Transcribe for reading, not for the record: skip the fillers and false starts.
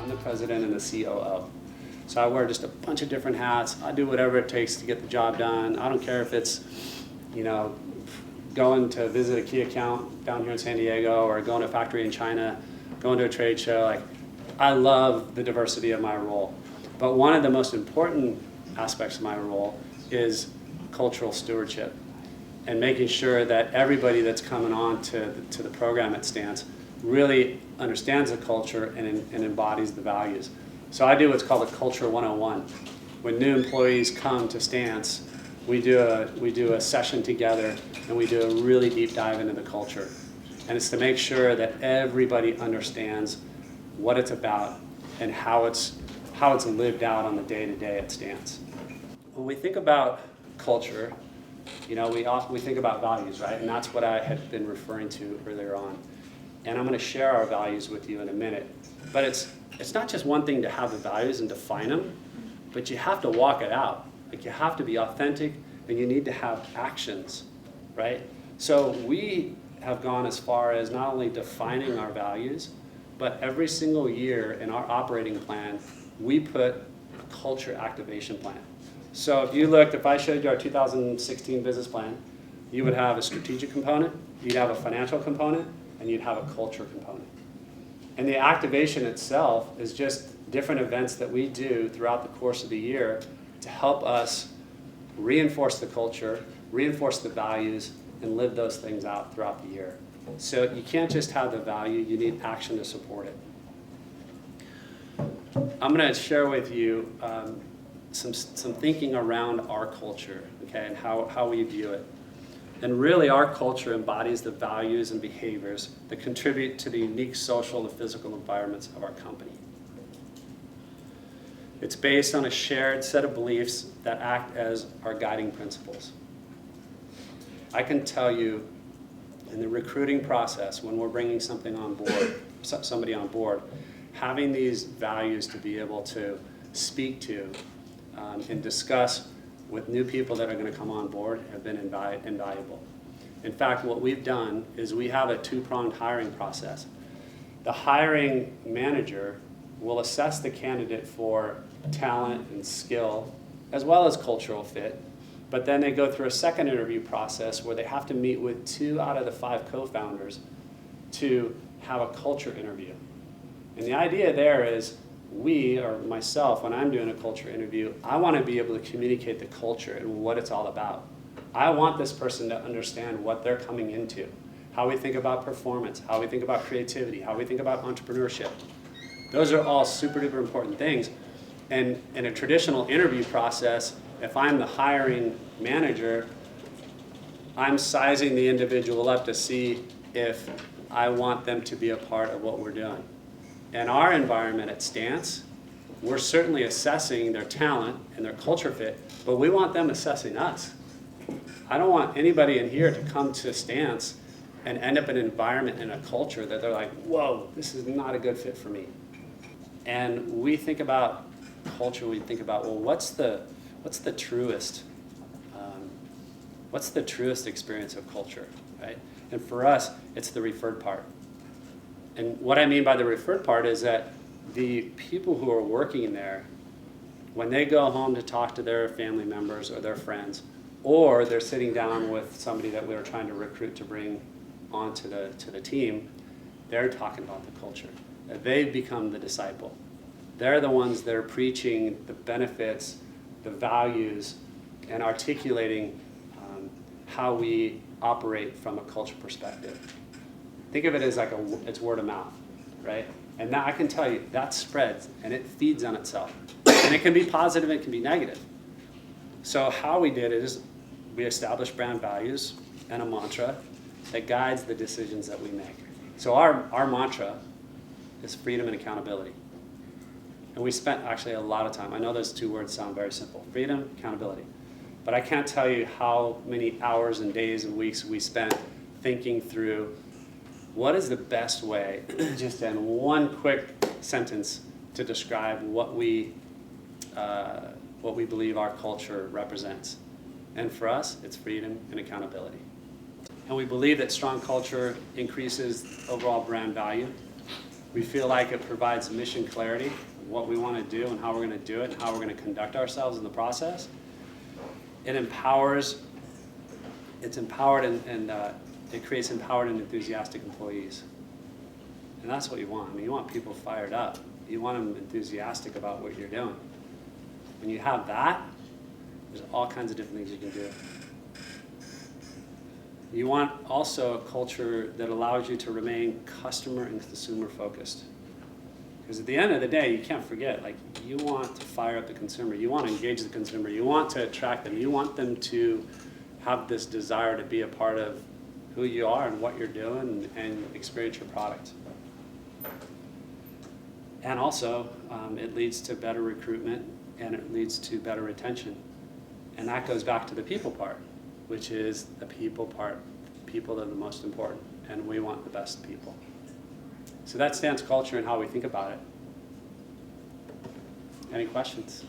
I'm the president and the COO. So I wear just a bunch of different hats. I do whatever it takes to get the job done. I don't care if it's, going to visit a key account down here in San Diego or going to a factory in China, going to a trade show. Like, I love the diversity of my role. But one of the most important aspects of my role is cultural stewardship and making sure that everybody that's coming on to the program at Stance really understands the culture and embodies the values. So I do what's called a Culture 101. When new employees come to Stance, we do a session together and we do a really deep dive into the culture. And it's to make sure that everybody understands what it's about and how it's lived out on the day-to-day at Stance. When we think about culture, we think about values, right? And that's what I had been referring to earlier on. And I'm going to share our values with you in a minute. But it's not just one thing to have the values and define them, but you have to walk it out. Like, you have to be authentic, and you need to have actions, right? So we have gone as far as not only defining our values, but every single year in our operating plan, we put a culture activation plan. So if I showed you our 2016 business plan, you would have a strategic component, you'd have a financial component, and you'd have a culture component. And the activation itself is just different events that we do throughout the course of the year to help us reinforce the culture, reinforce the values, and live those things out throughout the year. So you can't just have the value, you need action to support it. I'm going to share with you some thinking around our culture, okay, and how we view it. And really, our culture embodies the values and behaviors that contribute to the unique social and physical environments of our company. It's based on a shared set of beliefs that act as our guiding principles. I can tell you, in the recruiting process, when we're bringing somebody on board, having these values to be able to speak to and discuss with new people that are going to come on board have been invaluable. In fact, what we've done is we have a two-pronged hiring process. The hiring manager will assess the candidate for talent and skill, as well as cultural fit, but then they go through a second interview process where they have to meet with 2 out of the 5 co-founders to have a culture interview. And the idea there is myself, when I'm doing a culture interview, I want to be able to communicate the culture and what it's all about. I want this person to understand what they're coming into, how we think about performance, how we think about creativity, how we think about entrepreneurship. Those are all super duper important things. And in a traditional interview process, if I'm the hiring manager, I'm sizing the individual up to see if I want them to be a part of what we're doing. In our environment at Stance, we're certainly assessing their talent and their culture fit, but we want them assessing us. I don't want anybody in here to come to Stance and end up in an environment and a culture that they're like, whoa, this is not a good fit for me. And we think about culture, we think about, well, what's the truest experience of culture, right? And for us, it's the referred part. And what I mean by the referred part is that the people who are working there, when they go home to talk to their family members or their friends, or they're sitting down with somebody that we were trying to recruit to bring onto the team, they're talking about the culture. They've become the disciple. They're the ones that are preaching the benefits, the values, and articulating how we operate from a culture perspective. Think of it as like it's word of mouth, right? And that, I can tell you, that spreads and it feeds on itself. And it can be positive, it can be negative. So how we did it is we established brand values and a mantra that guides the decisions that we make. So our mantra is freedom and accountability. And we spent actually a lot of time. I know those 2 words sound very simple, freedom, accountability. But I can't tell you how many hours and days and weeks we spent thinking through what is the best way, just in one quick sentence, to describe what we believe our culture represents. And for us, it's freedom and accountability. And we believe that strong culture increases overall brand value. We feel like it provides mission clarity, what we want to do and how we're going to do it and how we're going to conduct ourselves in the process. It empowers, it's empowered and it creates empowered and enthusiastic employees. And that's what you want. I mean, you want people fired up. You want them enthusiastic about what you're doing. When you have that, there's all kinds of different things you can do. You want also a culture that allows you to remain customer and consumer focused. Because at the end of the day, you can't forget, like, you want to fire up the consumer. You want to engage the consumer. You want to attract them. You want them to have this desire to be a part of who you are and what you're doing and experience your product. And also, it leads to better recruitment and it leads to better retention. And that goes back to the people part, which is the people part. People are the most important, and we want the best people. So that stands culture and how we think about it. Any questions?